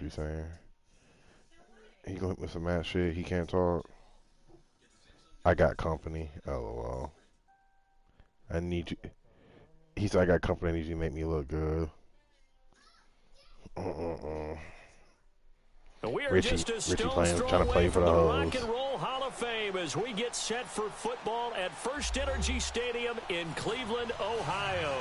what you're saying. He going with some mad shit. He can't talk. I got company. LOL. I need you. He said I got company. I need you to make me look good. We are Richie just a playing, trying to play for the Rock and Roll Hall of Fame as we get set for football at First Energy Stadium in Cleveland, Ohio.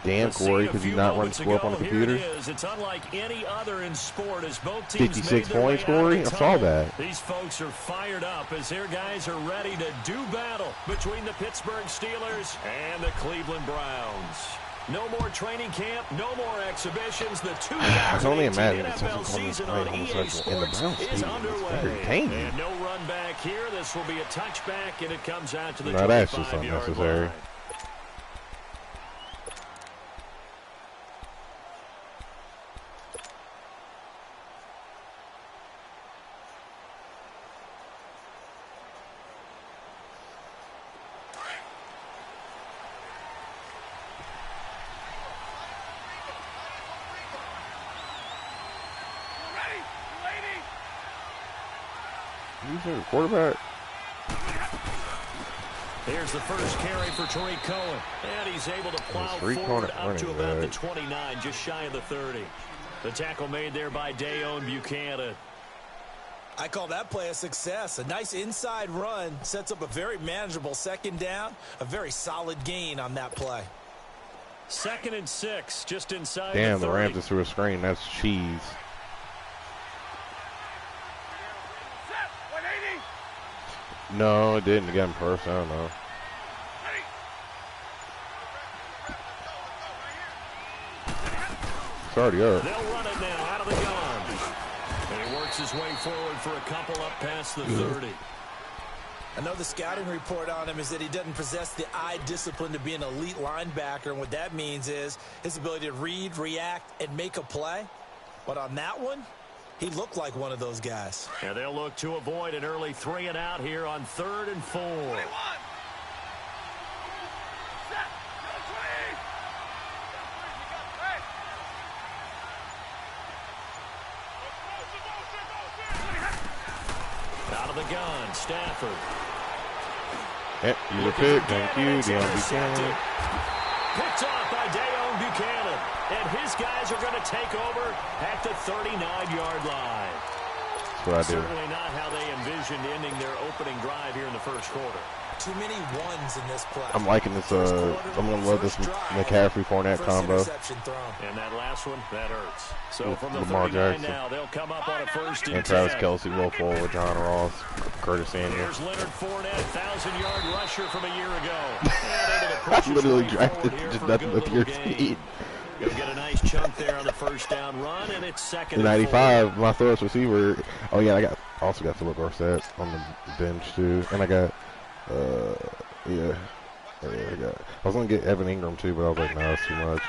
Damn, Corey, because you not running score up on the computer? It's unlike any other in sport as both teams 56 points, Corey? I saw that. These folks are fired up as their guys are ready to do battle between the Pittsburgh Steelers and the Cleveland Browns. No more training camp, no more exhibitions. The 2018 NFL season on EA Sports is underway. And no run back here. This will be a touchback, and it comes out to the 25-yard line. Quarterback. Here's the first carry for Tariq Cohen. And he's able to plow forward up to about the 29, just shy of the 30. The tackle made there by Dayon Buchanan. I call that play a success. A nice inside run sets up a very manageable second down. A very solid gain on that play. 2nd and 6, just inside Damn, the 30. the Rams just threw a screen. That's cheese. No, it didn't. Get him first. I don't know. It's already up. They'll run it now out of the gun. And he works his way forward for a couple up past the 30. I know the scouting report on him is that he doesn't possess the eye discipline to be an elite linebacker. And what that means is his ability to read, react, and make a play. But on that one, he looked like one of those guys. And they'll look to avoid an early 3 and out here on 3rd and 4. 21. Out of the gun, Stafford. Yep, you were picked. Thank you, Dayon Buchanan. Picked off by Dayon Buchanan. And his guys are going to take over at the 39-yard line. That's what I do. Certainly not how they envisioned ending their opening drive here in the first quarter. Too many ones in this play. I'm liking this. I'm going to love this McCaffrey-Fournette combo. And that last one, that hurts. So from the Lamar 39 Jackson. now, they'll come up on a 1st and 10. And Travis Kelce, Will Fuller, John Ross, Curtis Samuel. Here's Leonard Fournette, 1,000-yard rusher from a year ago. I literally drafted just nothing but your speed. He'll get a nice chunk there on the first down run, and it's 2nd and 95, my first receiver. Oh yeah, I also got Philip Dorsett on the bench too, and I got I was gonna get Evan Ingram too, but I was like, no, it's too much.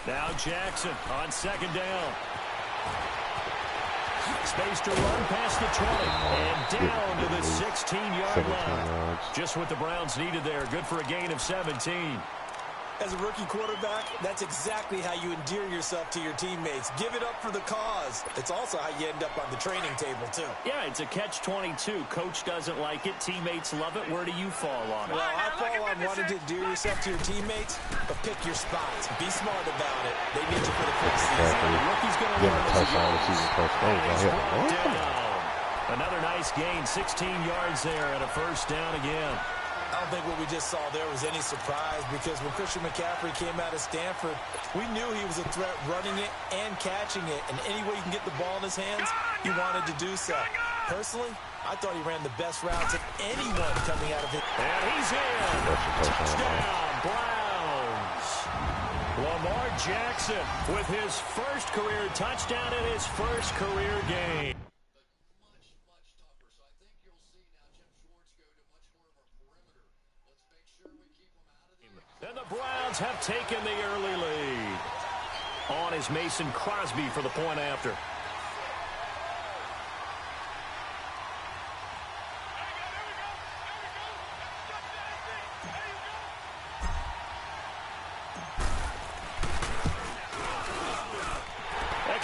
Now Jackson on 2nd down. Space to run past the 20 and down to the 16-yard line. Just what the Browns needed there. Good for a gain of 17. As a rookie quarterback, that's exactly how you endear yourself to your teammates. Give it up for the cause. It's also how you end up on the training table, too. Yeah, it's a catch-22. Coach doesn't like it. Teammates love it. Where do you fall on it? Well, I fall on wanting to endear yourself to your teammates, but pick your spots. Be smart about it. They need you for the preseason. The rookie's going to learn this again. Another nice gain, 16 yards there and a first down again. I don't think what we just saw there was any surprise because when Christian McCaffrey came out of Stanford, we knew he was a threat running it and catching it. And any way you can get the ball in his hands, he wanted to do so. Personally, I thought he ran the best routes of anyone coming out of it. And he's in. Touchdown, Browns. Lamar Jackson with his first career touchdown and his first career game. And the Browns have taken the early lead. On is Mason Crosby for the point after.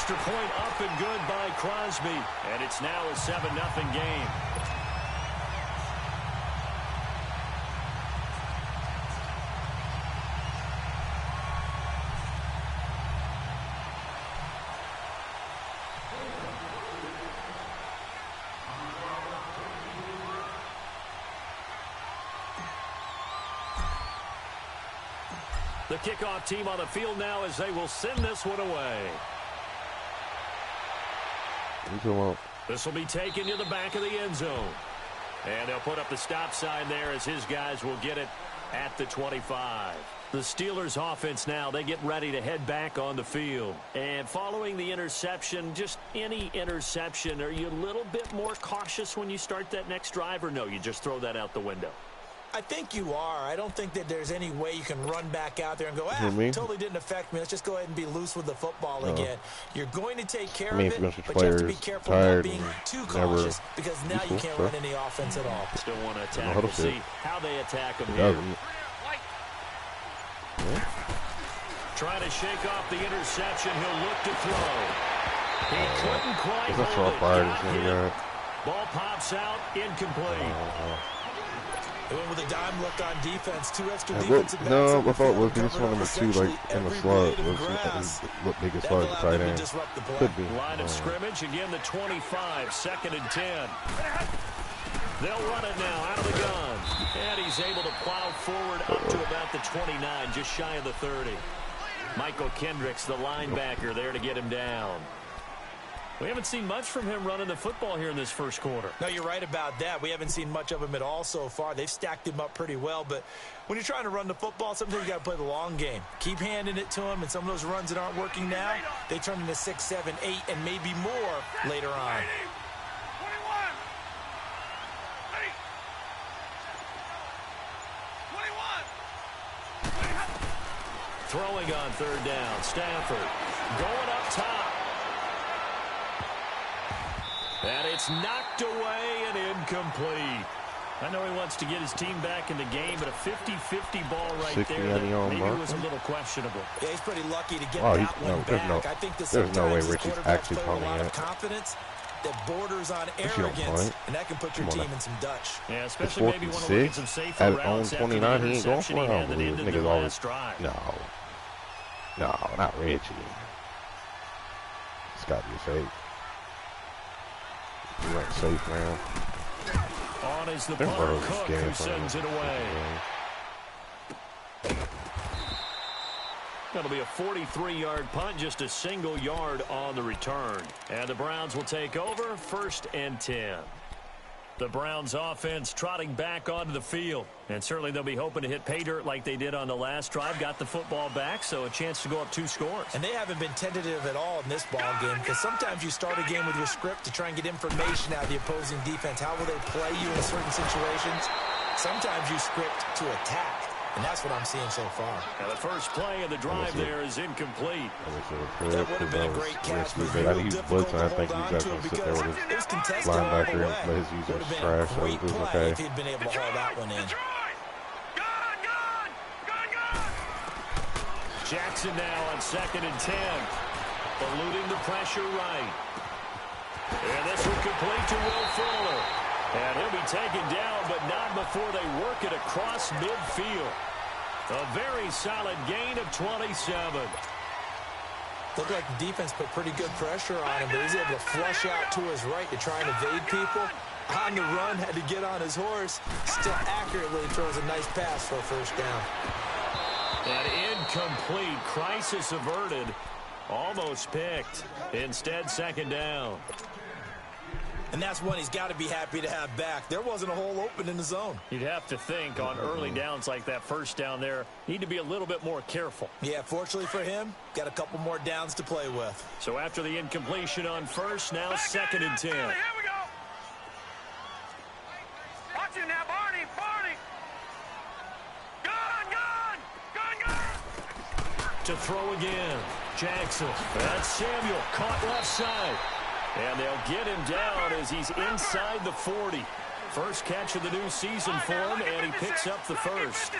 extra point up and good by Crosby. And it's now a 7-0 game. The kickoff team on the field now as they will send this one away. This will be taken to the back of the end zone. And they'll put up the stop sign there as his guys will get it at the 25. The Steelers offense now, they get ready to head back on the field. And following the interception, just any interception, are you a little bit more cautious when you start that next drive, or no, you just throw that out the window? I think you are. I don't think that there's any way you can run back out there and go, totally didn't affect me. Let's just go ahead and be loose with the football again. You're going to take care of it, but you have to be careful not being too cautious because now you can't run any offense at all. Still want to attack. We'll see how they attack him here. Trying to shake off the interception. He'll look to throw. He couldn't quite hold it. Ball pops out, incomplete. They went with a dime look on defense. Two extra defensive backs. No, I thought Wilkie was one number 2, like in the slot. Look biggest slot at the tight end. Could be. Line of scrimmage again. The 25, 2nd and 10. They'll run it now out of the gun, and he's able to plow forward up to about the 29, just shy of the 30. Michael Kendricks, the linebacker, there to get him down. We haven't seen much from him running the football here in this first quarter. No, you're right about that. We haven't seen much of him at all so far. They've stacked him up pretty well, but when you're trying to run the football, sometimes you got to play the long game. Keep handing it to him, and some of those runs that aren't working now, they turn into 6, 7, 8, and maybe more later on. Throwing on 3rd down, Stafford going up top. And it's knocked away and incomplete. I know he wants to get his team back in the game, but a 50-50 ball right there that maybe was a little questionable. Yeah, he's pretty lucky to get that one back. I think there's no way Richie's actually playing a lot of confidence that borders on arrogance, and that can put your team in some Dutch. Yeah, especially maybe want to look at some safer routes after the interception he handed into the last drive. No, not Richie. It's got to be fake. He went safe, man. On is the punter, Cook, who sends it away. That'll be a 43-yard punt, just a single yard on the return. And the Browns will take over, 1st and 10. The Browns offense trotting back onto the field. And certainly they'll be hoping to hit pay dirt like they did on the last drive. Got the football back, so a chance to go up 2 scores. And they haven't been tentative at all in this ball game, because sometimes you start a game with your script to try and get information out of the opposing defense. How will they play you in certain situations? Sometimes you script to attack. And that's what I'm seeing so far. Now the first play of the drive there is incomplete. That would have been a great catch. It was real difficult to hold on to it because it was contested all the way. It would have been a great play if he'd been able to haul that one in. Jackson now on 2nd and 10. Eluding the pressure right. And this will complete to Will Fuller. And he'll be taken down, but not before they work it across midfield. A very solid gain of 27. Looked like the defense put pretty good pressure on him, but he's able to flush out to his right to try and evade people. On the run, had to get on his horse. Still accurately throws a nice pass for a 1st down. And incomplete. Crisis averted. Almost picked. Instead, 2nd down. And that's one he's got to be happy to have back. There wasn't a hole open in the zone. You'd have to think on early downs like that 1st down there, need to be a little bit more careful. Yeah, fortunately for him, got a couple more downs to play with. So after the incompletion on 1st, now 2nd and 10. Here we go. Watch it now, Barney. Gun. To throw again. Jackson. That's Samuel. Caught left side. And they'll get him down as he's inside the 40. First catch of the new season for him, and he picks up the 1st.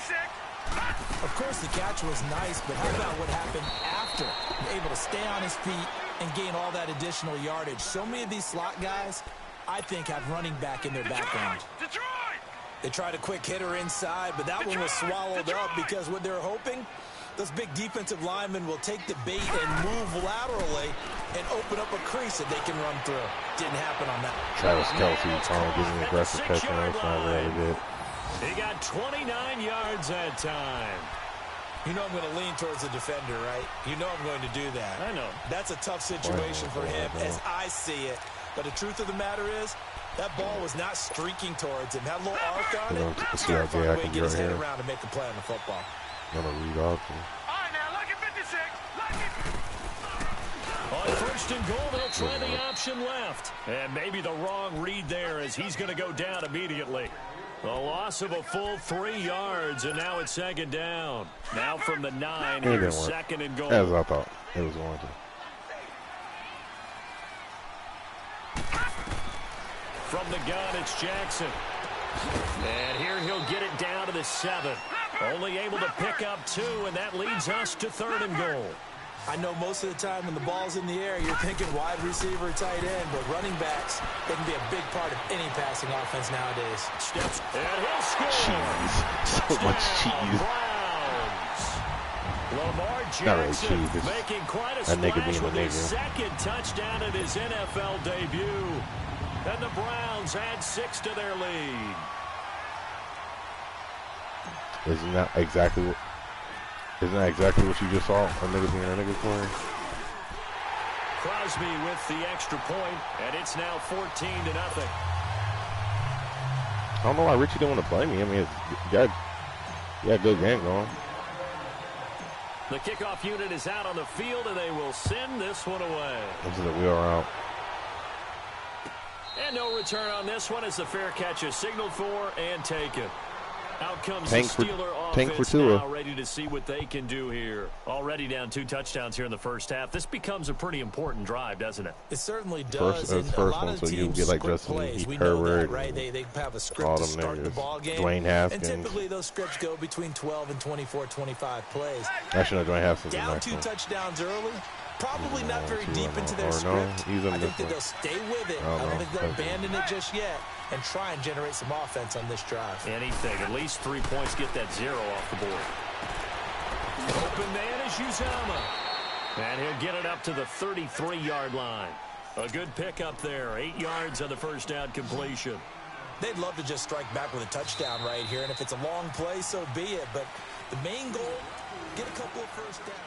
Of course, the catch was nice, but how about what happened after? Able to stay on his feet, and gain all that additional yardage. So many of these slot guys, I think, have running back in their background. Detroit! They tried a quick hitter inside, but that one was swallowed up because what they're hoping, those big defensive linemen will take the bait and move laterally and open up a crease that they can run through. Didn't happen on that. Travis Kelce trying to give me aggressive catching. That's not really good. He got 29 yards that time. You know I'm going to lean towards the defender, right? You know I'm going to do that. I know. That's a tough situation for him as I see it. But the truth of the matter is, that ball was not streaking towards him. Had a little arc on it. Let's He's got to find a way to can get his right head here. around and make a play on the football. I'm gonna read option. All right, now, look at 56. Look at... On first and goal, they'll try the option left. And maybe the wrong read there as he's going to go down immediately. The loss of a full 3 yards, and now it's second down. Now from the 9, here's second and goal. As I thought it was going to. From the gun, it's Jackson. And here he'll get it down to the 7. Only able to pick up 2, and that leads us to third and goal. I know most of the time when the ball's in the air, you're thinking wide receiver, tight end, but running backs, they can be a big part of any passing offense nowadays. Steps, and he'll score. Cheese. So much cheese. Browns. Lamar Not really Jackson cheese, it's making quite a a nigga splash being a with his nigga. second touchdown in his NFL debut. And the Browns add 6 to their lead. Isn't that exactly what you just saw? A nigga being a nigga playing. Crosby with the extra point, and it's now 14-0. I don't know why Richie didn't want to play me. I mean, you got a good game going. The kickoff unit is out on the field, and they will send this one away. This is a wheel around. And no return on this one as the fair catch is signaled for and taken. Out comes Tank the for- Steeler tank for offense Tua. now, ready to see what they can do here. Already down 2 touchdowns here in the first half. This becomes a pretty important drive, doesn't it? It certainly does. First A lot one, of so you teams get like script Justin plays. We Herbert, know that, right? They have a script all to them start the niggas. ball game. Dwayne Haskins. And typically those scripts go between 12 and 24, 25 plays. Actually, no, Dwayne Haskins. Down 2 touchdowns early. Probably not very Two deep or into no, their or no, script. he's in I this think that one. they'll stay with it. I don't I don't know. think they'll Okay. abandon it just yet and try and generate some offense on this drive. Anything. At least 3 points, get that 0 off the board. Open man is Uzomah. And he'll get it up to the 33-yard line. A good pickup there. 8 yards on the first down completion. They'd love to just strike back with a touchdown right here, and if it's a long play, so be it. But the main goal, get a couple of first downs.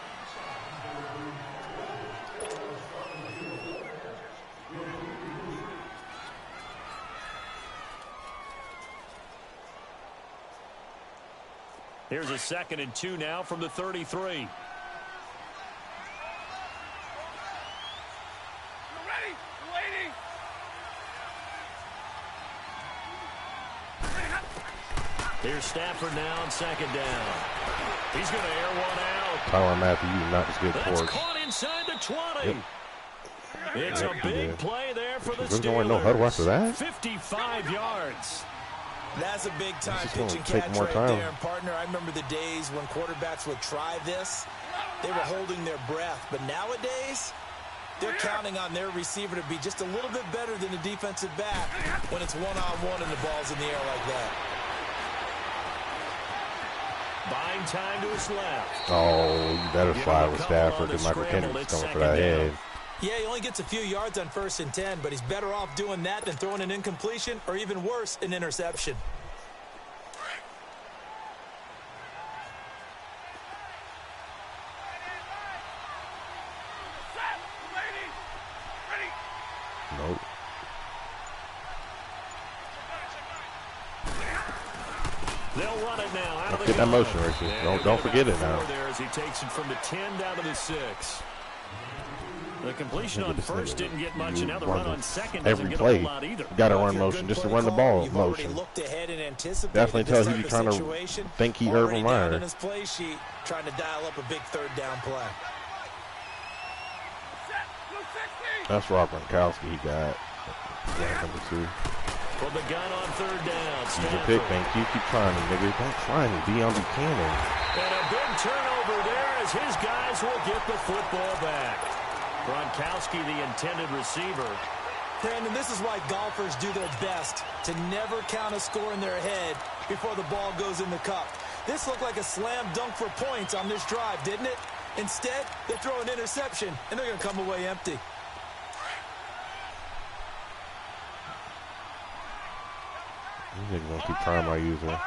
Here's a 2nd and 2 now from the 33. Ready? Waiting. Here's Stafford now on 2nd down. He's going to air one out. Tyrann Mathieu, not just good That's torch. caught inside the 20. Yep. It's a Yep, he big did. play there for the There's Steelers. going no huddle after that? 55 yards. That's a big-time This is pitch gonna and take catch more right time. there. And, partner, I remember the days when quarterbacks would try this. They were holding their breath. But nowadays, they're counting on their receiver to be just a little bit better than the defensive back when it's one-on-one and the ball's in the air like that. Buying time to his left. Oh, you better Give slide him a with couple Stafford on the because Michael scramble. Kendrick's It's coming for 2nd that down. head. Yeah, he only gets a few yards on 1st and 10, but he's better off doing that than throwing an incompletion or even worse, an interception. Set. Waiting. Ready. Nope. They'll run it now. Out of the Get that gun. motion, Ricky. And Don't he'll get forget about it now. 4 there as he takes it from the 10 down to the 6. The completion on This nigga, first didn't get much, you and now the run run on the- second doesn't every get a play. whole lot either. You got to Well, run if you're a motion good just to play run the caller, ball You've already motion. looked ahead and anticipated Definitely this tells type you of trying to situation. think he Already Urban down Meyer. in his play sheet, trying to dial up a big 3rd down play. Set. Blue 60. That's Rob Gronkowski he got. Yeah, number 2. From the gun on 3rd down. Use your Stafford. pick, man. You keep trying me, nigga. Don't try me. Be on Buchanan. And a big turnover there as his guys will get the football back. Gronkowski, the intended receiver. Brandon, this is why golfers do their best to never count a score in their head before the ball goes in the cup. This looked like a slam dunk for points on this drive, didn't it? Instead, they throw an interception, and they're going to come away empty. These niggas gonna keep trying my user.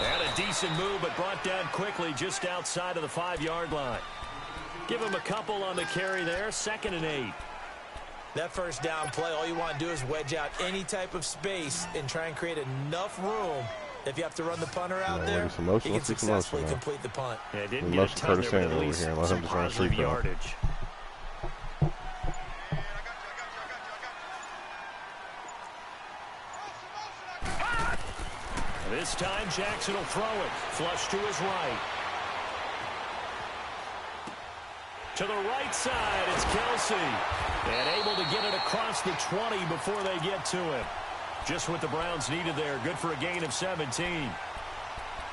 And a decent move, but brought down quickly just outside of the 5-yard line. Give him a couple on the carry there, 2nd and 8. That first down play, all you want to do is wedge out any type of space and try and create enough room. If you have to run the punter out there, he can successfully complete the punt. Yeah, didn't get a ton there, but at least some positive yardage. This time, Jackson will throw it. Flush to his right. To the right side, it's Kelsey. And able to get it across the 20 before they get to him. Just what the Browns needed there. Good for a gain of 17.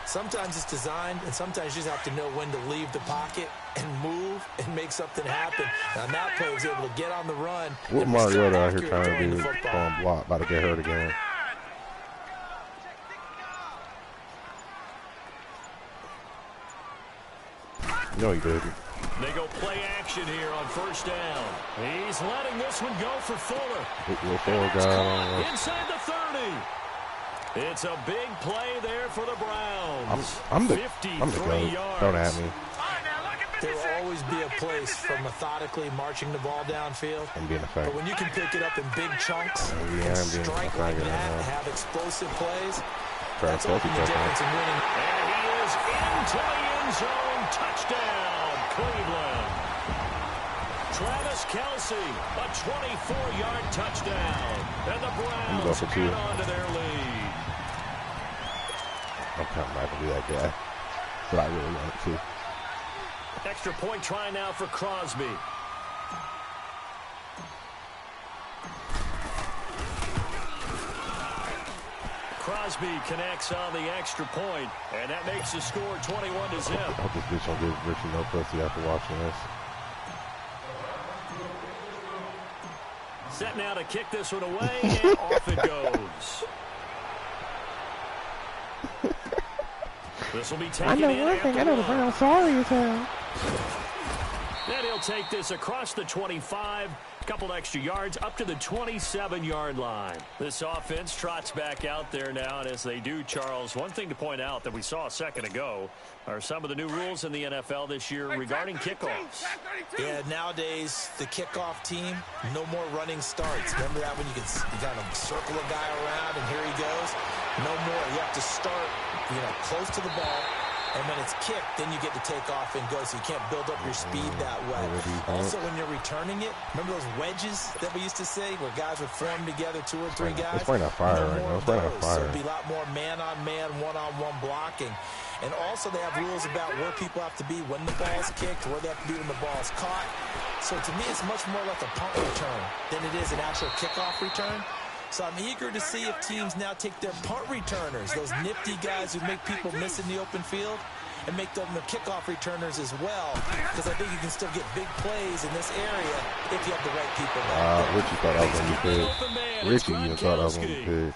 Sometimes it's designed, and sometimes you just have to know when to leave the pocket and move and make something happen. And on that play, he was able to get on the run. What Mariota out here trying to do on block, about to get hurt again. No, he didn't. They go play action here on first down. He's letting this one go for Fuller. Inside the 30. It's a big play there for the Browns. I'm the GOAT. Don't at me. There will always be a place for methodically marching the ball downfield. And being effective. But when you can pick it up in big chunks and strike like that and have explosive plays, that's often the difference in winning. And he is into the end zone. Touchdown, Cleveland. Travis Kelce, a 24-yard touchdown. And the Browns get onto their lead. I'm kind of not going to be that guy, but I really want to. Extra point try now for Crosby. Crosby connects on the extra point, and that makes the score 21-0. I hope this bitch don't give Richie no pussy after watching this. Set now to kick this one away, and off it goes. This will be taken in. I know one thing. I know the Browns sorry as hell. Then he'll take this across the 25. Couple extra yards up to the 27-yard line. This offense trots back out there now, and as they do, Charles, one thing to point out that we saw a second ago are some of the new rules in the NFL this year regarding kickoffs. Yeah, nowadays, the kickoff team, no more running starts. Remember that when you kind of circle a guy around and here he goes? No more. You have to start, close to the ball. And when it's kicked, then you get to take off and go, so you can't build up your speed that way. Also, when you're returning it, remember those wedges that we used to say where guys would form together, 2 or 3 guys? It's probably not fire right now. It's probably not fire. So it'd be a lot more man-on-man, one-on-one blocking. And also they have rules about where people have to be when the ball's kicked, where they have to be when the ball's caught. So to me, it's much more like a punt return than it is an actual kickoff return. So I'm eager to see if teams now take their punt returners, those nifty guys who make people miss in the open field, and make them the kickoff returners as well, because I think you can still get big plays in this area if you have the right people back there. Richie thought I was going to be big. Richie even thought I was going to be big.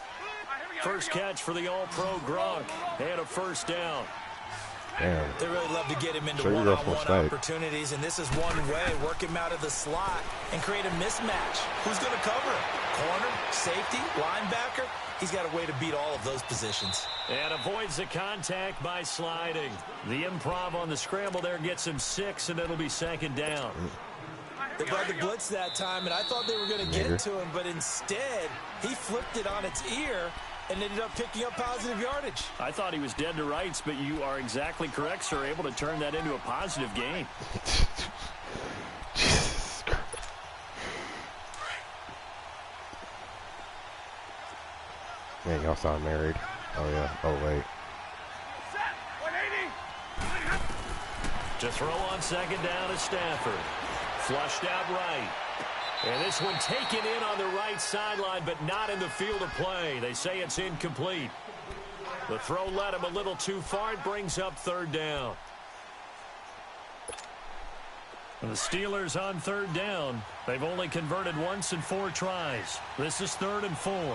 First catch for the All-Pro Gronk, and a first down. Damn. They really love to get him into one-on-one opportunities, and this is one way. Work him out of the slot and create a mismatch. Who's going to cover him? Corner, safety, linebacker? He's got a way to beat all of those positions. And avoids the contact by sliding. The improv on the scramble there gets him 6, and it'll be 2nd down. They brought the blitz that time, and I thought they were going to get it to him, but instead, he flipped it on its ear and ended up picking up positive yardage. I thought he was dead to rights, but you are exactly correct, sir. Able to turn that into a positive gain. Man, y'all sound married. Oh, yeah. Oh, wait. To throw on 2nd down is Stafford. Flushed out right. And this one taken in on the right sideline, but not in the field of play. They say it's incomplete. The throw led him a little too far. It brings up 3rd down. The Steelers on third down. They've only converted once in 4 tries. This is 3rd and 4. Hey.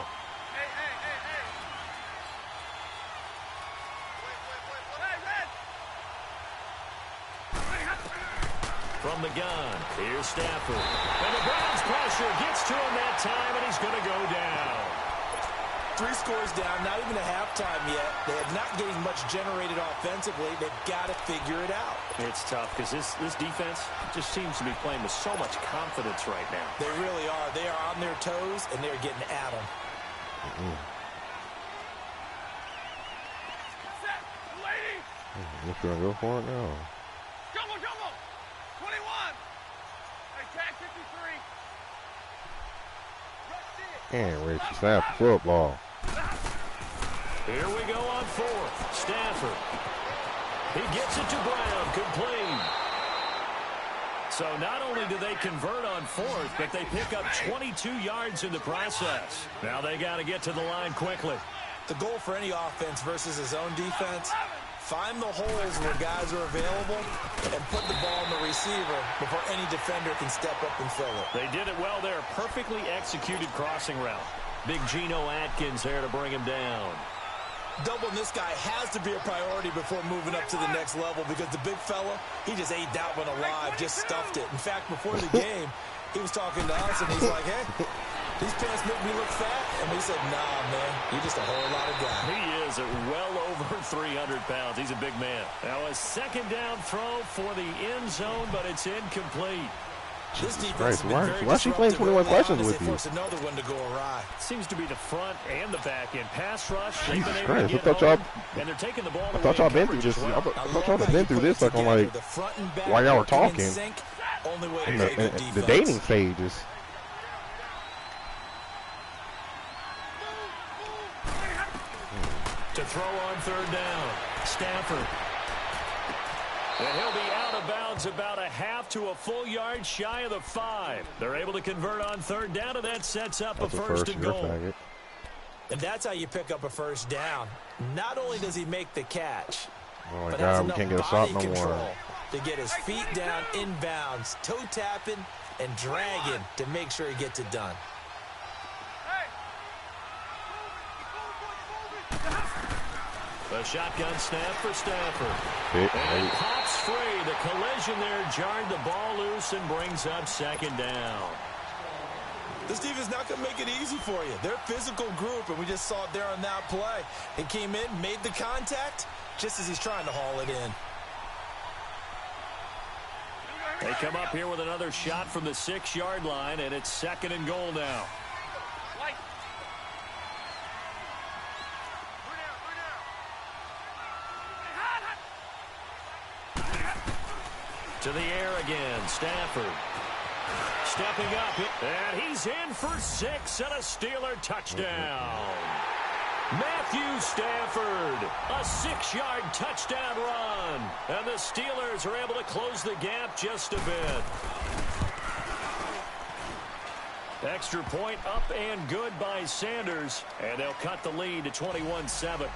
From the gun, here's Stafford. And the Browns pressure gets to him that time, and he's going to go down. 3 scores down, not even a halftime yet. They are not getting much generated offensively. They've got to figure it out. It's tough because this defense just seems to be playing with so much confidence right now. They really are. They are on their toes, and they're getting at them. Set. Lady. What's going to go for it now? Jumbo. 21. Hey, tag 53. And Richie snap football. Here we go on 4th. Stafford. He gets it to Brown, complete. So not only do they convert on 4th, but they pick up 22 yards in the process. Now they got to get to the line quickly. The goal for any offense versus his own defense, find the holes where guys are available and put the ball in the receiver before any defender can step up and fill it. They did it well there. Perfectly executed crossing route. Big Geno Atkins there to bring him down. Doubling this guy has to be a priority before moving up to the next level because the big fella, he just ate that one alive, just stuffed it. In fact, before the game, he was talking to us, and he's like, hey, these pants make me look fat. And we said, nah, man, you're just a whole lot of guy. He is at well over 300 pounds. He's a big man. Now a 2nd down throw for the end zone, but it's incomplete. This defense Why is she playing 21 questions with you? Force another one to go awry. Seems to be the front and the back end. Pass rush. They've Jesus been able Christ, to I thought get y'all. home, and they're taking the ball I away thought y'all in been through coverage this. as I well. thought y'all been through this like on like while y'all were talking. Only way to In play good the defense. dating stages. To throw on 3rd down. Stafford. And he'll be out of bounds about a half to a full yard shy of the 5. They're able to convert on 3rd down, and that sets up That's a first and goal. faggot. And that's how you pick up a first down. Not only does he make the catch, Oh my but has God, we enough can't get a body shot no control more. to get his feet down inbounds, toe tapping and dragging to make sure he gets it done. The shotgun snap for Stafford. Hit, And right. pops free. The collision there jarred the ball loose and brings up 2nd down. This defense not going to make it easy for you. They're a physical group, and we just saw it there on that play. He came in, made the contact, just as he's trying to haul it in. They come up here with another shot from the 6-yard line, and it's 2nd and goal now. To the air again, Stafford. Stepping up, and he's in for 6 and a Steeler touchdown. Matthew Stafford, a 6-yard touchdown run. And the Steelers are able to close the gap just a bit. Extra point up and good by Sanders, and they'll cut the lead to 21-7.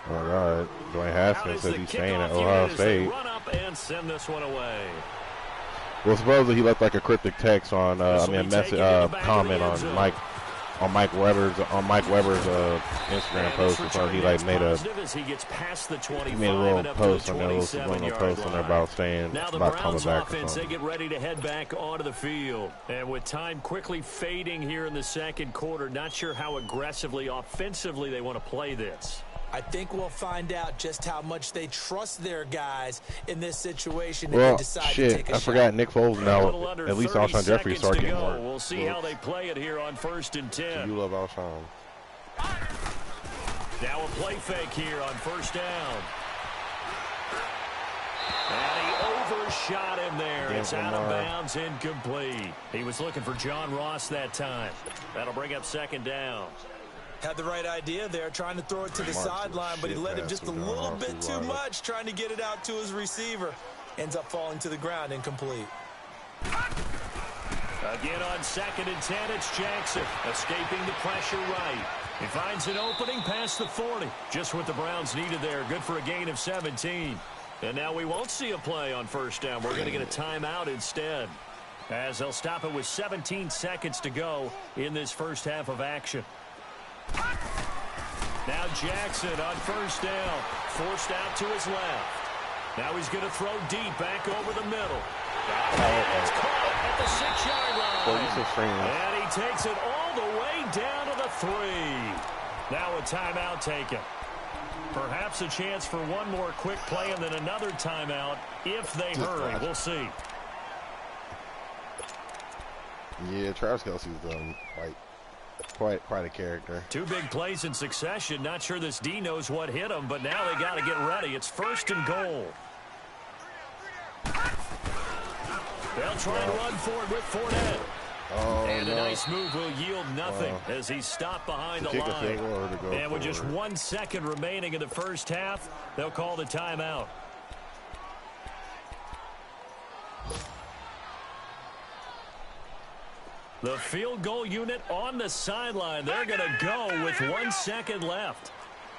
Oh my God, Dwayne Haskins says he's staying at Kickoff Ohio unit as they State. run up and send this one away. Well, supposedly he left like a cryptic text on, a message, comment on Mike Weber's Instagram post or something. He like made a little post on there, a little subliminal post on there about saying now the about Browns coming back or offense, they something. get ready to head back onto the field. And with time quickly fading here in the 2nd quarter, not sure how aggressively, offensively they want to play this. I think we'll find out just how much they trust their guys in this situation if Well, they decide to shit, take a I shot. forgot Nick Foles A little now. under At least 30 Alshon Jeffrey seconds started to getting go. more. We'll see how they play it here on 1st and 10. You love Alshon. Now a play fake here on 1st down. And he overshot him there. Damn, It's out of Lamar. bounds, incomplete. He was looking for John Ross that time. That'll bring up 2nd down. Had the right idea there, trying to throw it to the Mark's a sideline, but he shit let him pass just a to John little Ross, bit who's too wide. much, trying to get it out to his receiver. Ends up falling to the ground, incomplete. Again on 2nd and 10, it's Jackson escaping the pressure right. He finds an opening past the 40. Just what the Browns needed there. Good for a gain of 17. And now we won't see a play on first down. We're going to get a timeout instead, as they'll stop it with 17 seconds to go in this first half of action. Now Jackson on first down, forced out to his left. Now he's going to throw deep back over the middle. It's caught at the 6-yard line. And he takes it all the way down to the 3. Now a timeout taken. Perhaps a chance for one more quick play and then another timeout if they hurry. We'll see. Yeah, Travis Kelce's done quite a character. 2 big plays in succession. Not sure this D knows what hit him, but now they got to get ready. It's first and goal. They'll try and run forward with Fournette. And a nice move will yield nothing as he's stopped behind the line. And with just 1 second remaining in the first half, they'll call the timeout. The field goal unit on the sideline. They're going to go with 1 second left.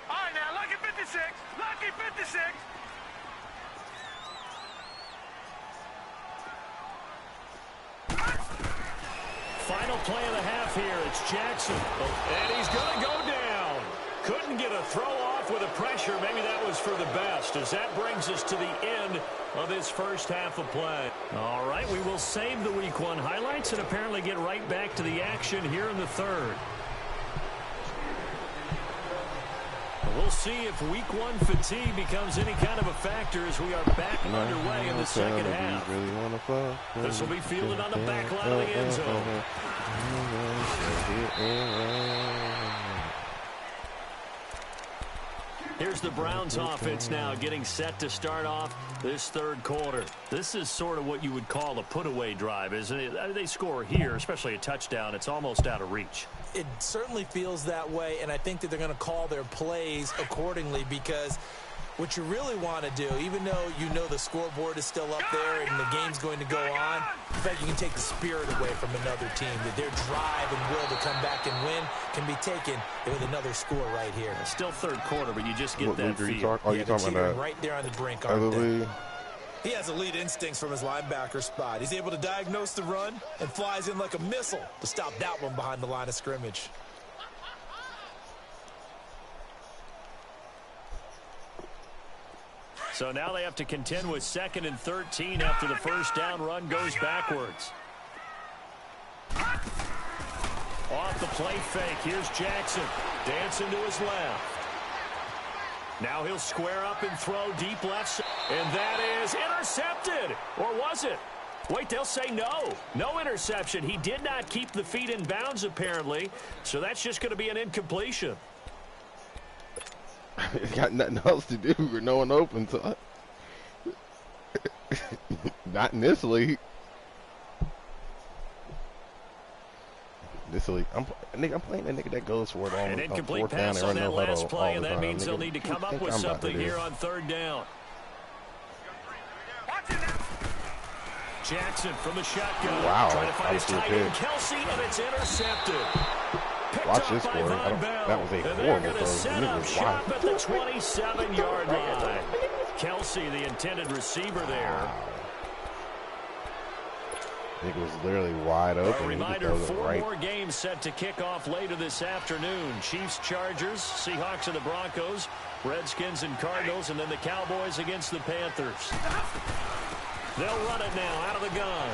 All right, now, lucky 56. Lucky 56. Final play of the half here. It's Jackson. And he's going to go down. Couldn't get a throw off with the pressure. Maybe that was for the best, as that brings us to the end of this first half of play. All right, we will save the Week 1 highlights and apparently get right back to the action here in the third. We'll see if Week 1 fatigue becomes any kind of a factor as we are back underway in the second half. This will be fielded on the back line of the end zone. Here's the Browns offense now getting set to start off this third quarter. This is sort of what you would call a put-away drive, isn't it? They score here, especially a touchdown. It's almost out of reach. It certainly feels that way, and I think that they're going to call their plays accordingly, because what you really want to do, even though you know the scoreboard is still up there and the game's going to go on, in fact, you can take the spirit away from another team. That their drive and will to come back and win can be taken with another score right here. It's still third quarter, but you just get that feel. You talking about right there on the brink, He has elite instincts from his linebacker spot. He's able to diagnose the run and flies in like a missile to stop that one behind the line of scrimmage. So now they have to contend with 2nd and 13 after the first down run goes backwards. Off the play fake, here's Jackson. Dancing to his left. Now he'll square up and throw deep left. And that is intercepted. Or was it? Wait, they'll say no. No interception. He did not keep the feet in bounds, apparently. So that's just going to be an incompletion. He's got nothing else to do or no one open, so not in this league. I'm playing that nigga that goes for it all. An incomplete pass on that last play, and that means they'll need to come up with something here on third down. Jackson from the shotgun. Wow, trying to find his tight end Kelce, and it's intercepted. Watch this for it. That was a horrible throw. Set up shop at the 27-yard line. Kelce, the intended receiver there. I think it was literally wide open. A reminder, 4 more games set to kick off later this afternoon. Chiefs, Chargers, Seahawks and the Broncos, Redskins and Cardinals, and then the Cowboys against the Panthers. They'll run it now out of the gun.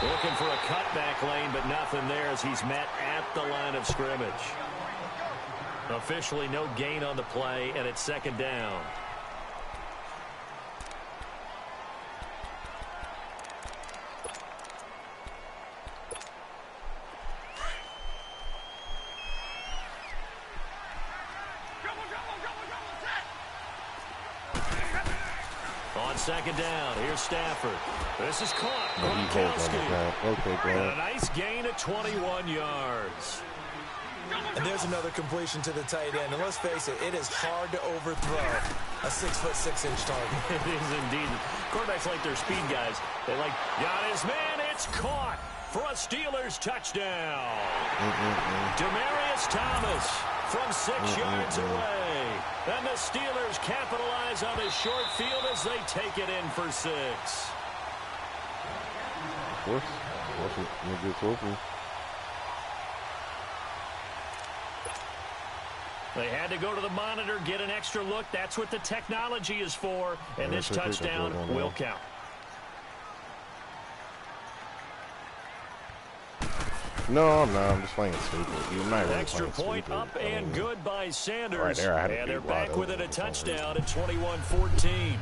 Looking for a cutback lane, but nothing there as he's met at the line of scrimmage. Officially no gain on the play, and it's second down. On second down, here's Stafford. This is caught. Okay, and a nice gain of 21 yards. And there's another completion to the tight end. And let's face it, it is hard to overthrow a 6'6" target. It is indeed. Quarterbacks like their speed guys. They got his man. It's caught. for a Steelers touchdown. Demaryius Thomas from 6 yards away. And the Steelers capitalize on a short field as they take it in for 6. Of course. They had to go to the monitor, get an extra look. That's what the technology is for. And this touchdown will count. No, I'm not. I'm just playing stupid. You're not really Extra point stupid. up and good by Sanders. Right there, I had to and be they're wide back with it open a for some touchdown at 21-14.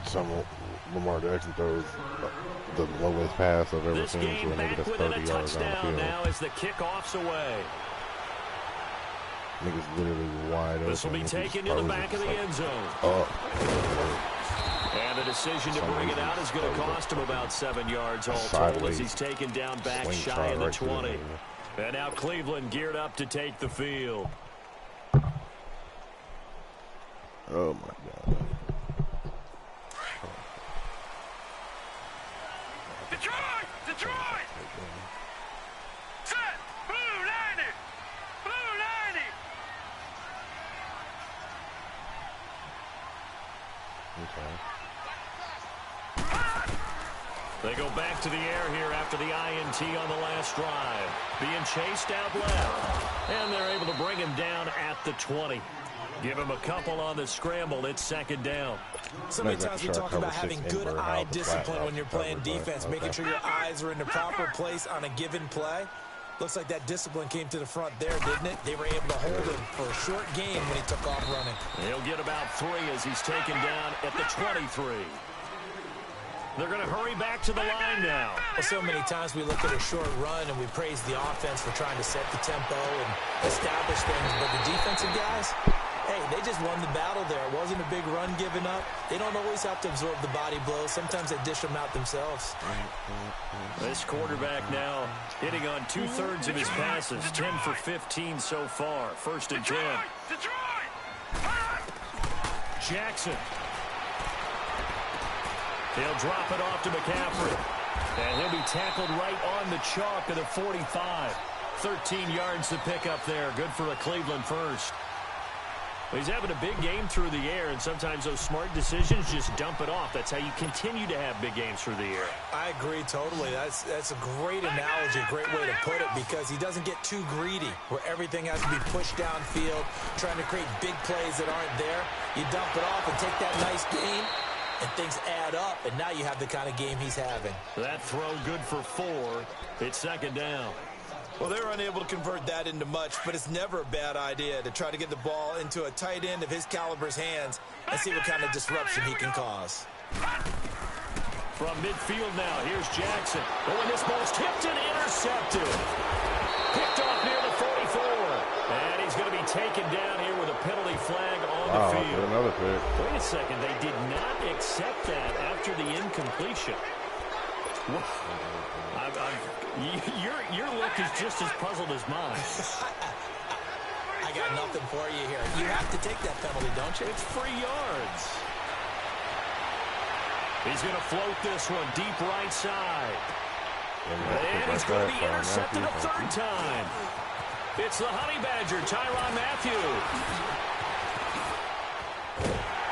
Some Lamar Jackson throws the lowest pass I've ever This seen game to a nigga back that's within 30 a yards on the touchdown field. now as the kickoff's away. Nigga's literally wide open. This will be taken to the back of the end zone. And the decision to bring it out is going to cost him about 7 yards all told as he's taken down back shy of the 20. And now Cleveland geared up to take the field. Oh, my God. Detroit! Detroit! Set! Blue 90! Blue 90! Okay. They go back to the air here after the INT on the last drive. Being chased out left. And they're able to bring him down at the 20. Give him a couple on the scramble. It's second down. So many times we talk about having good eye discipline when you're playing defense, making sure your eyes are in the proper place on a given play. Looks like that discipline came to the front there, didn't it? They were able to hold him for a short gain when he took off running. He'll get about 3 as he's taken down at the 23. They're going to hurry back to the line now. Well, so many times we look at a short run and we praise the offense for trying to set the tempo and establish things, but the defensive guys, hey, they just won the battle there. It wasn't a big run given up. They don't always have to absorb the body blows. Sometimes they dish them out themselves. This quarterback now hitting on 2/3 of his passes, 10 for 15 so far. First and 10. Detroit! Jackson. He'll drop it off to McCaffrey. And he'll be tackled right on the chalk of the 45. 13 yards to pick up there. Good for a Cleveland first. He's having a big game through the air, and sometimes those smart decisions just dump it off. That's how you continue to have big games through the air. I agree totally. That's a great analogy, a great way to put it, because he doesn't get too greedy where everything has to be pushed downfield, trying to create big plays that aren't there. You dump it off and take that nice gain, and things add up, and now you have the kind of game he's having. That throw good for 4. It's second down. Well, they're unable to convert that into much, but it's never a bad idea to try to get the ball into a tight end of his caliber's hands and see what kind of disruption he can cause. From midfield now, here's Jackson. Oh, and this ball's tipped and intercepted. Picked off near the 44. And he's going to be taken down here with a penalty flag on the field. Another pick. Wait a second. They did not accept that after the incompletion. Your look is just as puzzled as mine. I got nothing for you here. You have to take that penalty, don't you? It's 3 yards. He's going to float this one deep right side. And he's going to be intercepted a third time. It's the Honey Badger, Tyrann Mathieu.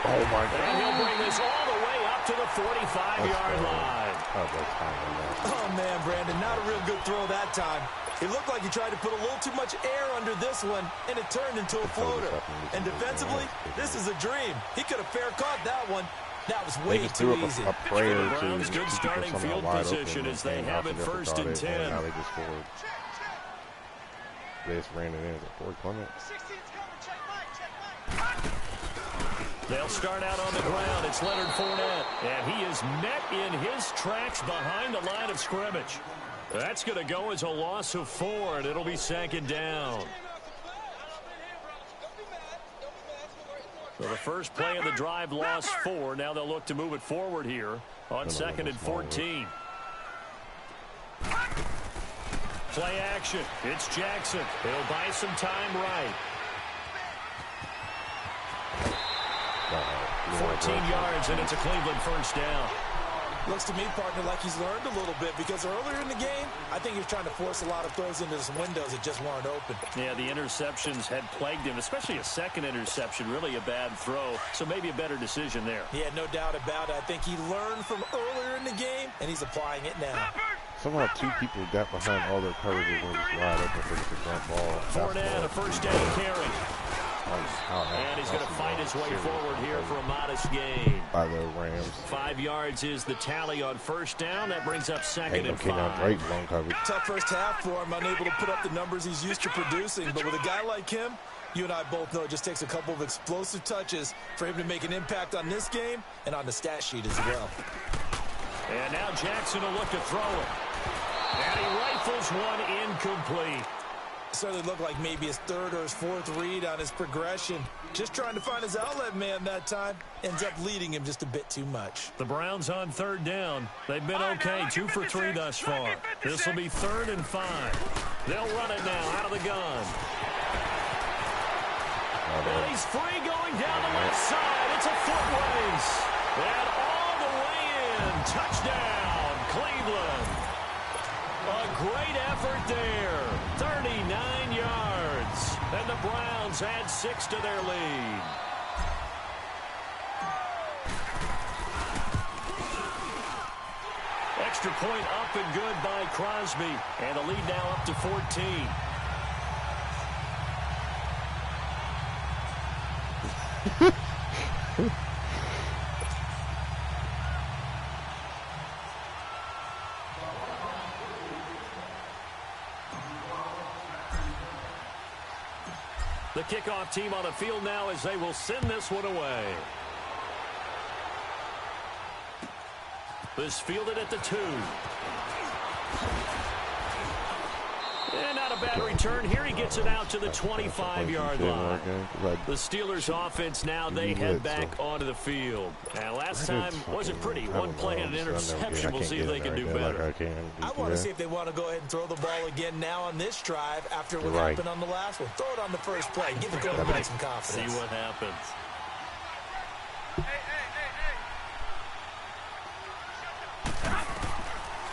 Oh, my God. And he'll bring this all the way up to the 45-yard line. Oh, man, Brandon, not a real good throw that time. It looked like he tried to put a little too much air under this one, and it turned into a floater. And defensively, this is a dream. He could have fair caught that one. That was way too easy. A prayer the Browns, to good starting field position as they have it first and 10. Now they just scored. They just ran it in. Ford Clement. They'll start out on the ground. It's Leonard Fournette. And he is met in his tracks behind the line of scrimmage. That's going to go as a loss of 4, and it'll be second down. So the first play of the drive lost 4. Now they'll look to move it forward here on second and 14. Play action. It's Jackson. He'll buy some time right. 14 yards, and it's a Cleveland first down. Looks to me, partner, like he's learned a little bit because earlier in the game, I think he was trying to force a lot of throws into some windows that just weren't open. Yeah, the interceptions had plagued him, especially a second interception, really a bad throw, so maybe a better decision there. Yeah, no doubt about it. I think he learned from earlier in the game, and he's applying it now. Somehow two people got behind all their coverages and just wide open for the jump ball. Fournette, a first down carry. Oh, And he's going to fight his way forward here for a modest gain. By the Rams. 5 yards is the tally on first down. That brings up second and Kenyon 5. Drake long coverage. Tough first half for him, unable to put up the numbers he's used to producing. But with a guy like him, you and I both know it just takes a couple of explosive touches for him to make an impact on this game and on the stat sheet as well. And now Jackson will look to throw it. And he rifles one incomplete. Certainly looked like maybe his third or his fourth read on his progression. Just trying to find his outlet man that time. Ends up leading him just a bit too much. The Browns on third down. They've been okay, 2 for 3 thus far. This will be 3rd and 5. They'll run it now out of the gun. And he's free going down the left side. It's a foot race. And all the way in. Touchdown, Cleveland. A great effort there. 39 yards. And the Browns add 6 to their lead. Extra point up and good by Crosby. And the lead now up to 14. The kickoff team on the field now as they will send this one away. This fielded at the 2. And not a bad return. Here he gets it out to the 25-yard line. The Steelers offense now, they head back onto the field. And last time wasn't pretty. One play and an interception. We'll see if they can do better. I want to see if they want to go ahead and throw the ball again now on this drive after what happened on the last one. Throw it on the first play. Give the quarterback some confidence. See what happens.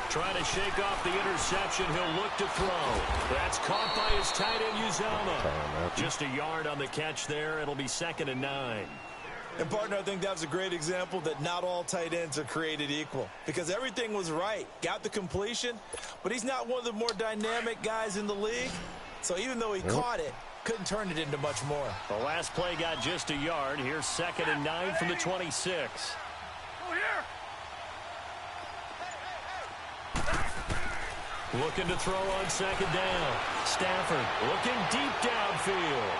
Trying to shake off the interception. He'll look to throw. That's caught by his tight end, Uzomah. Just a yard on the catch there. It'll be 2nd and 9. And, partner, I think that was a great example that not all tight ends are created equal. Because everything was right. Got the completion, but he's not one of the more dynamic guys in the league. So even though he caught it, couldn't turn it into much more. The last play got just a yard. Here's 2nd and 9 from the 26. Oh, here. Looking to throw on 2nd down. Stafford looking deep downfield.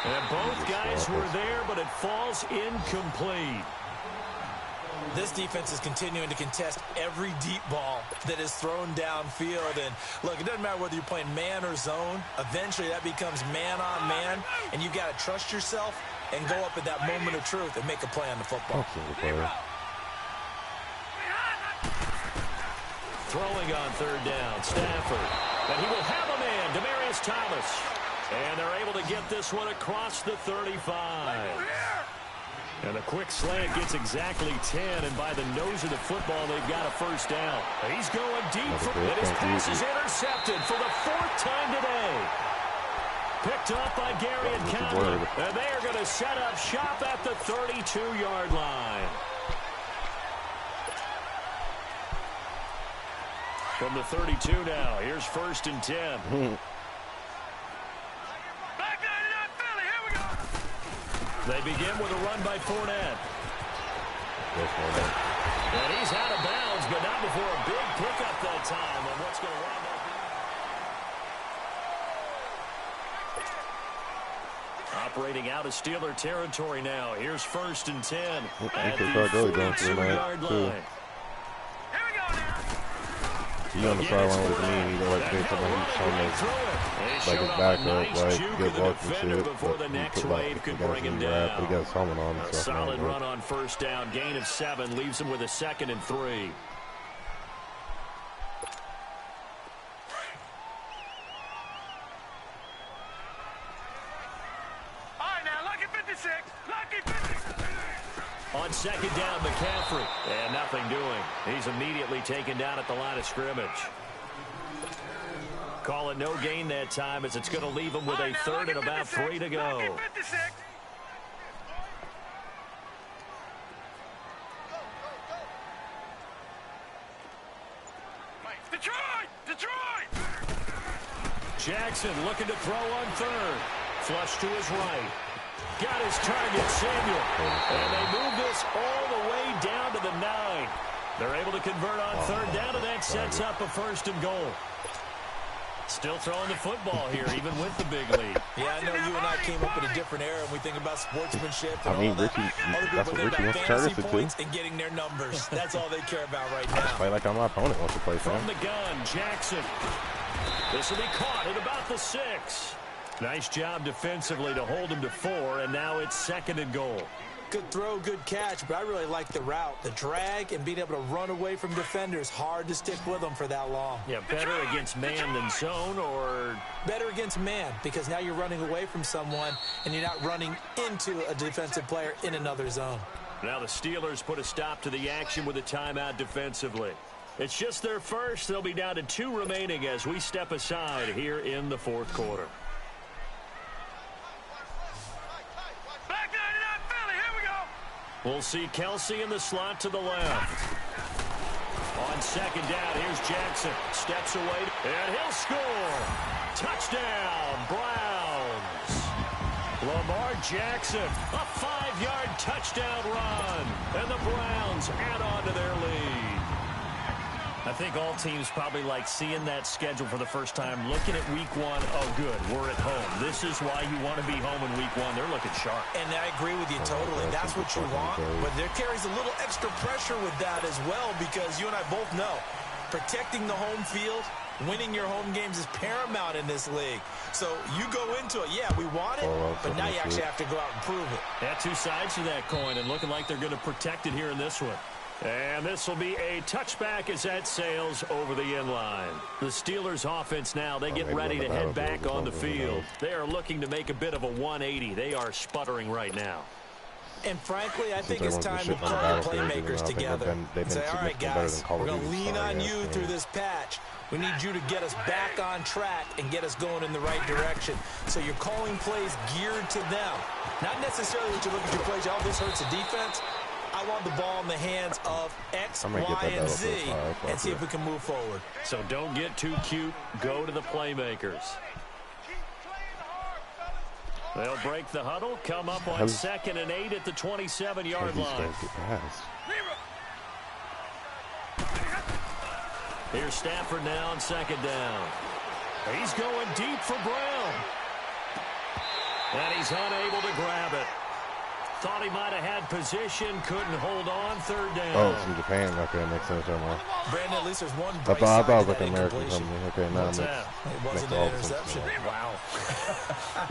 And both guys were there, but it falls incomplete. This defense is continuing to contest every deep ball that is thrown downfield. And, look, it doesn't matter whether you're playing man or zone. Eventually, that becomes man on man, and you've got to trust yourself and go up at that moment of truth and make a play on the football. Throwing on 3rd down, Stafford. And he will have a man, Demaryius Thomas. And they're able to get this one across the 35. And a quick slant gets exactly 10, and by the nose of the football, they've got a first down. He's going deep from it. His pass is intercepted for the 4th time today. Picked up by Gary and Conley. And they are going to set up shop at the 32-yard line. From the 32 now, here's 1st and 10. Back down in that Philly. Here we go. They begin with a run by Fournette. And he's out of bounds, but not before a big pickup that time on what's going to wind up. Operating out of Steeler territory now. Here's 1st and 10 at the 42-yard line. He on the sideline with me. He like they somebody who's trying to like his backup, like good luck and shit. Before the next wave could bring him down. But he got his helmet on. A solid run on 1st down. Gain of 7 leaves him with a 2nd and 3. All right, now, lucky 56. Lucky 56. On 2nd down, McCaffrey McCaffrey. And nothing doing. He's immediately taken down at the line of scrimmage. Call it no gain that time as it's going to leave him with a third and about 3 to go. Detroit! Jackson looking to throw on third. Flush to his right. Got his target, Samuel. And they move this all the way down to the 9. They're able to convert on third down, and that sets up a 1st and goal. Still throwing the football here, even with the big lead. Yeah, I know you and I came up in a different era, and we think about sportsmanship and I mean, all that. Richie, Other that's people what think Richie about wants to turn fantasy us points into. and getting their numbers. That's all they care about right now. Play like my opponent wants to play, From Sam. the gun, Jackson. This will be caught at about the 6. Nice job defensively to hold him to 4, and now it's 2nd and goal. Good throw, good catch, but I really like the route. The drag and being able to run away from defenders. Hard to stick with them for that long. Yeah, better against man than zone, or... Better against man, because now you're running away from someone and you're not running into a defensive player in another zone. Now the Steelers put a stop to the action with a timeout defensively. It's just their first. They'll be down to 2 remaining as we step aside here in the 4th quarter. We'll see Kelsey in the slot to the left. On 2nd down, here's Jackson. Steps away, and he'll score. Touchdown, Browns. Lamar Jackson, a 5-yard touchdown run. And the Browns add on to their lead. I think all teams probably like seeing that schedule for the first time, looking at week 1. Oh, good, we're at home. This is why you want to be home in week 1. They're looking sharp. And I agree with you totally. That's what you want. But there carries a little extra pressure with that as well, because you and I both know protecting the home field, winning your home games is paramount in this league. So you go into it, yeah, we want it, but now you actually have to go out and prove it. Yeah, 2 sides to that coin, and looking like they're going to protect it here in this one. And this will be a touchback as that sails over the end line. The Steelers offense now, they get ready to head back on the field. They are looking to make a bit of a 180. They are sputtering right now. And frankly, I think it's time to call the playmakers together and say, all right, guys, we're going to lean on you through this patch. We need you to get us back on track and get us going in the right direction. So you're calling plays geared to them. Not necessarily that you look at your plays, oh, this hurts the defense. I want the ball in the hands of X, Y, and Z and see if we can move forward. So don't get too cute. Go to the playmakers. They'll break the huddle, come up on 2nd and 8 at the 27-yard line. Here's Stafford now on 2nd down. He's going deep for Brown. And he's unable to grab it. Thought he might have had position, couldn't hold on, 3rd down. Oh, from Japan. Okay, makes sense. Brandon, at least there's one I bright thought it was side to like that American incompletion. something. Okay, now What's that? It wasn't an interception. Wow.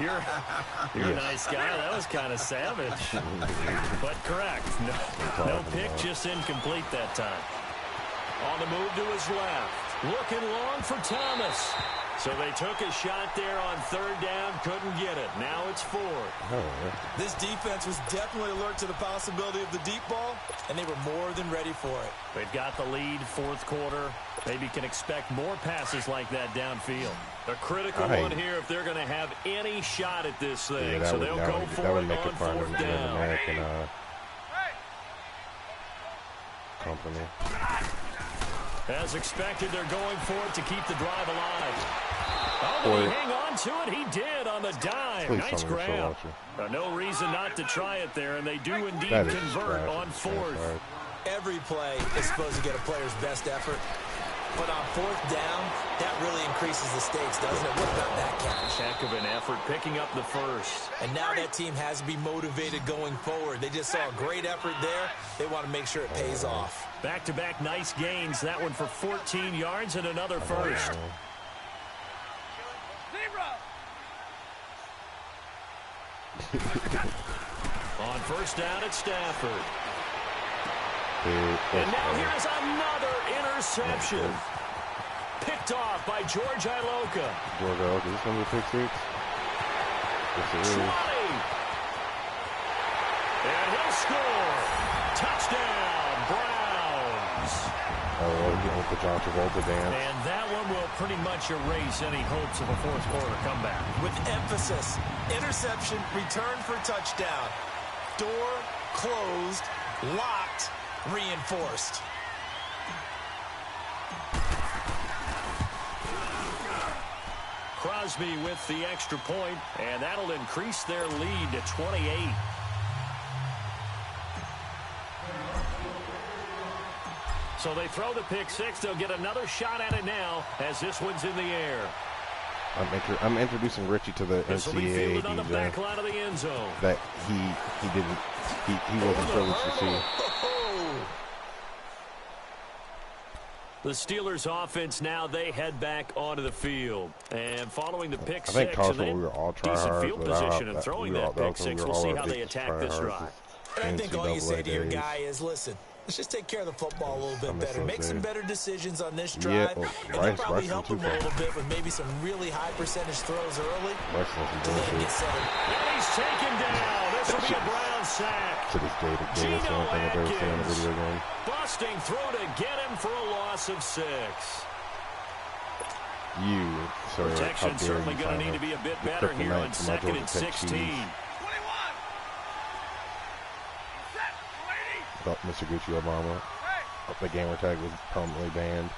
You're a nice guy. That was kind of savage. But correct. No pick, just incomplete that time. On the move to his left. Looking long for Thomas. So they took a shot there on 3rd down, couldn't get it. Now it's 4th. This defense was definitely alert to the possibility of the deep ball, and they were more than ready for it. They've got the lead, 4th quarter. Maybe can expect more passes like that downfield. A critical one here if they're going to have any shot at this thing. Yeah, so they'll go for it on 4th down. American company. As expected, they're going for it to keep the drive alive. Oh, did he hang on to it? He did on the dive. Nice grab. No reason not to try it there, and they do indeed convert on 4th. Every play is supposed to get a player's best effort. But on 4th down, that really increases the stakes, doesn't it? What about that catch? Heck of an effort, picking up the 1st. And now that team has to be motivated going forward. They just saw a great effort there. They want to make sure it pays off. Back-to-back nice gains. That one for 14 yards and another 1st. On 1st down at Stafford. And now here's another interception. Picked off by George Iloka. George Iloka, is this going to be pick 6? Yes, it is. 20. And he'll score. Touchdown, The John Travolta dance. And that one will pretty much erase any hopes of a fourth quarter comeback. With emphasis, interception, return for touchdown. Door closed, locked, reinforced. Crosby with the extra point, and that'll increase their lead to 28. So they throw the pick six. They'll get another shot at it now as this one's in the air. I'm introducing Richie to the This will be NCAA fielded on the DJ back line of the end zone. that he wasn't privileged to see. The Steelers offense now, they head back onto the field. And following the pick I think six, college and we were all try decent hard, field but I don't position know and if throwing we were that all- pick we six. were We'll all see our how they biggest attack this tryhards. drive. And I think all you say to your NCAA guy is, listen, let's just take care of the football a little bit miss better. those Make some days. better decisions on this Yeah, drive. well, and Bryce- they'll probably Bryson help too him a far. little bit with maybe some really high percentage throws early Bryson was to some then bullshit. get set. And he's taken down. This will be a Brown sack. To this day, the greatest Geno one thing I've ever seen in a Atkins. video game. Busting through to get him for a loss of 6. You, sir, how Protection dare certainly you going to sign need a to be a bit better kryptonite here on to my 2nd Georgia and Tech 16. 21. Set, lady. About Mr. Gucci Obama. Hey. The gamer tag was permanently banned.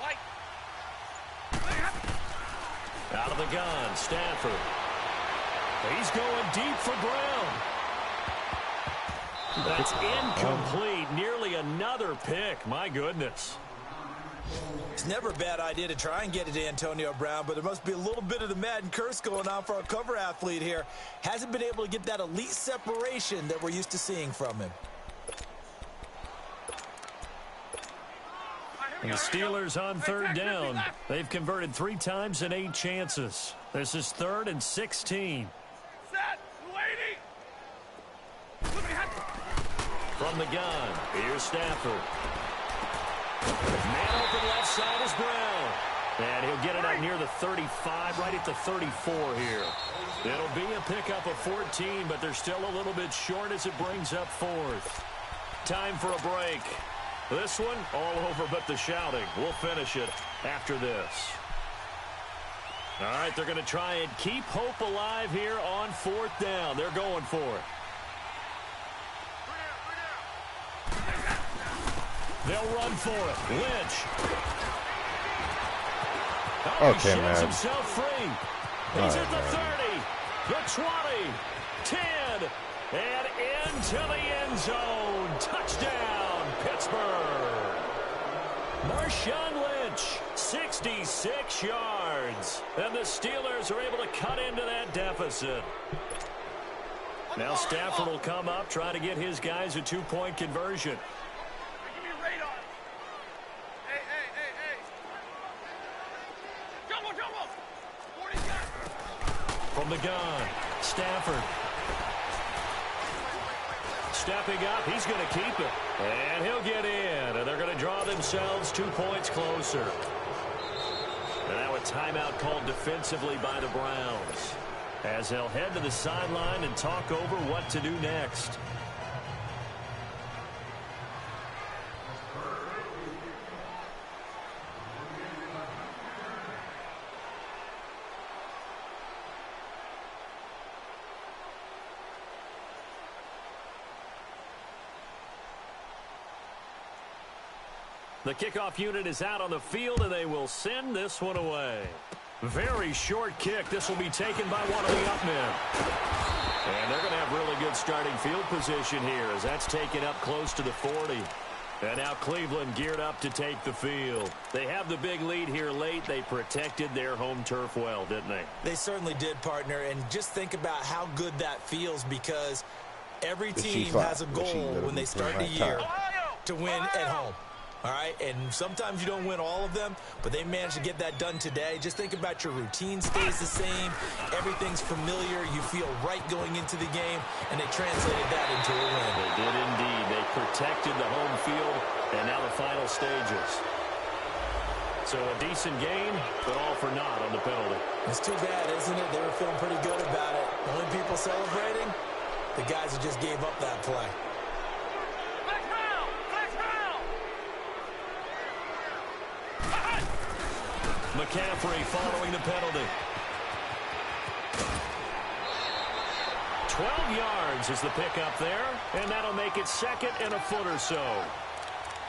Light. Out of the gun, Stafford. He's going deep for Brown. That's incomplete. Nearly another pick. My goodness. It's never a bad idea to try and get it to Antonio Brown, but there must be a little bit of the Madden curse going on for our cover athlete here. Hasn't been able to get that elite separation that we're used to seeing from him. And the Steelers on third down. They've converted 3 times in 8 chances. This is 3rd and 16. Set, lady. From the gun, here's Stafford. Man open left side is Brown. And he'll get it up near the 35, right at the 34 here. It'll be a pickup of 14, but they're still a little bit short as it brings up 4th. Time for a break. This one, all over but the shouting. We'll finish it after this. All right, they're going to try and keep hope alive here on 4th down. They're going for it. They'll run for it. Lynch. Oh, Okay, he shoves man. himself free. He's at the 30, the 20, 10, and into the end zone. Touchdown, Pittsburgh. Marshawn Lynch, 66 yards. And the Steelers are able to cut into that deficit. Now Stafford will come up, try to get his guys a 2-point conversion. Give me radar. Hey. Jumbo. 40 yards. From the gun, Stafford. Stepping up, he's going to keep it. And he'll get in. And they're going to draw themselves 2 points closer. And now a timeout called defensively by the Browns, as they'll head to the sideline and talk over what to do next. The kickoff unit is out on the field, and they will send this one away. Very short kick. This will be taken by one of the up men. And they're going to have really good starting field position here, as that's taken up close to the 40. And now Cleveland geared up to take the field. They have the big lead here late. They protected their home turf well, didn't they? They certainly did, partner. And just think about how good that feels, because every team has a goal when they start the year to win at home. All right, and sometimes you don't win all of them, but they managed to get that done today. Just think about your routine stays the same. Everything's familiar. You feel right going into the game, and they translated that into a win. They did indeed. They protected the home field, and now the final stages. So a decent game, but all for naught on the penalty. It's too bad, isn't it? They were feeling pretty good about it. The only people celebrating, the guys who just gave up that play. Flex round. McCaffrey following the penalty. 12 yards is the pickup there, and that'll make it second and a foot or so.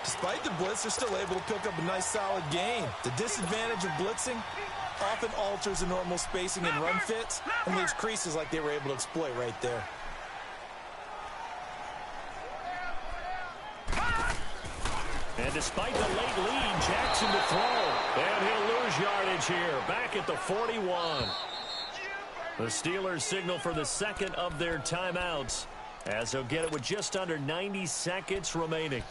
Despite the blitz, they're still able to pick up a nice, solid gain. The disadvantage of blitzing often alters the normal spacing and run fits and leaves creases like they were able to exploit right there. And despite the late lead, Jackson to throw. And he'll lose yardage here, back at the 41. The Steelers signal for the second of their timeouts, as they'll get it with just under 90 seconds remaining.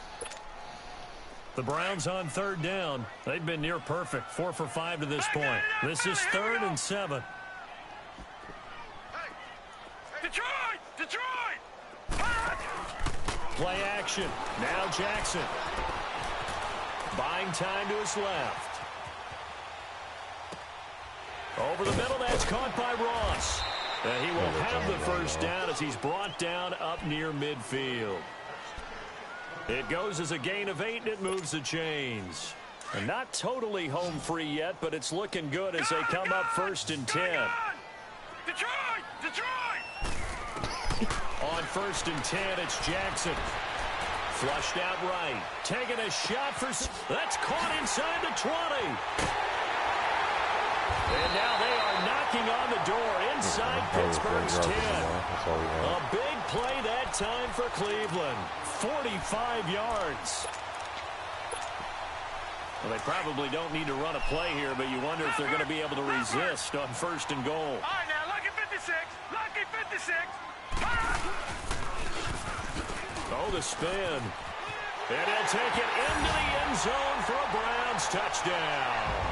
The Browns on third down. They've been near perfect, 4 for 5 to this point. This is 3rd and 7. Detroit! Detroit! Play action. Now Jackson. Buying time to his left. Over the middle, that's caught by Ross. And he will have the first down as he's brought down up near midfield. It goes as a gain of 8, and it moves the chains. And not totally home free yet, but it's looking good as they come up 1st and 10. Detroit! Detroit! On 1st and 10, it's Jackson. Flushed out right. Taking a shot for... That's caught inside the 20. And now they are knocking on the door inside Pittsburgh's 10. A big play that time for Cleveland. 45 yards. Well, they probably don't need to run a play here, but you wonder if they're going to be able to resist on 1st and goal. All right, now, lucky 56. Lucky 56. Oh, the spin. And he'll take it into the end zone for a Browns touchdown.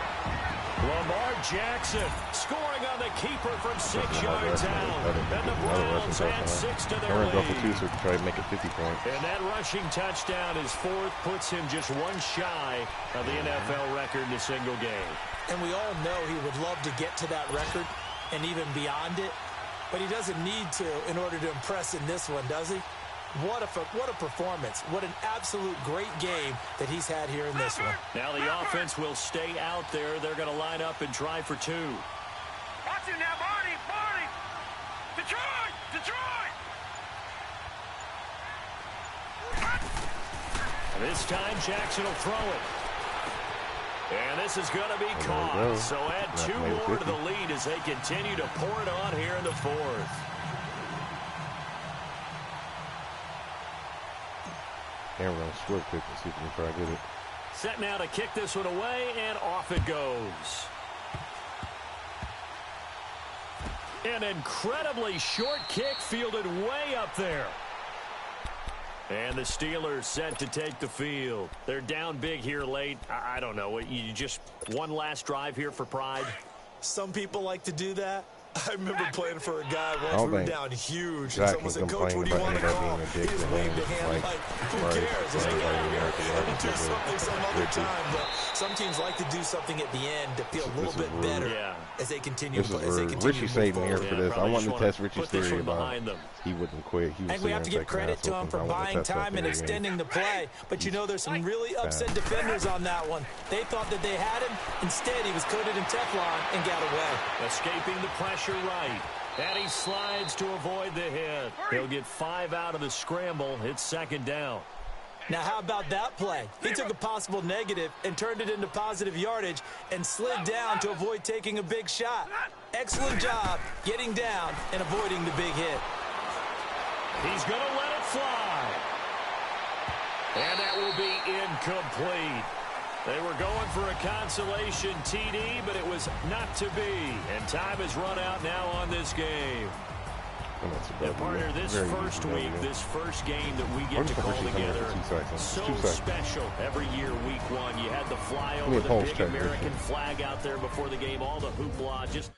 Lamar Jackson scoring on the keeper from 6 yards out. And the Browns add 6 to their lead. So try to make it 50 points. And that rushing touchdown is 4th, puts him just 1 shy of the NFL record in a single game. And we all know he would love to get to that record and even beyond it, but he doesn't need to in order to impress in this one, does he? What a performance. What an absolute great game that he's had here in this one. Now the offense will stay out there. They're going to line up and try for 2. Watch him now, Barney! Barney! Detroit! Detroit! This time Jackson will throw it. And this is going to be caught. So add 2 more to the lead as they continue to pour it on here in the 4th. Cameron swift kick to see if we can try to get it. Set now to kick this one away, and off it goes. An incredibly short kick fielded way up there. And the Steelers set to take the field. They're down big here late. I don't know. You just one last drive here for pride? Some people like to do that. I remember playing for a guy once we were down huge, and someone said, "Coach, what do you want to call?" He just waved a hand like, "Who cares? It's like, yeah, do something some other time." But some teams like to do something at the end to feel a little bit better as they continue. Richie saved me here for this. I wanted to test Richie's theory about he wouldn't quit. He was and we have to give credit to him for buying time and extending the play. But you know, there's some really upset defenders on that one. They thought that they had him. Instead, he was coated in Teflon and got away. Escaping the pressure right. And he slides to avoid the hit. He'll get 5 out of the scramble. It's 2nd down. Now, how about that play? He took a possible negative and turned it into positive yardage and slid down to avoid taking a big shot. Excellent job getting down and avoiding the big hit. He's going to let it fly. And that will be incomplete. They were going for a consolation TD, but it was not to be. And time has run out now on this game. And partner, this first week, this first game that we get to call together, so special every year, week 1. You had the flyover, the big American flag out there before the game, all the hoopla, just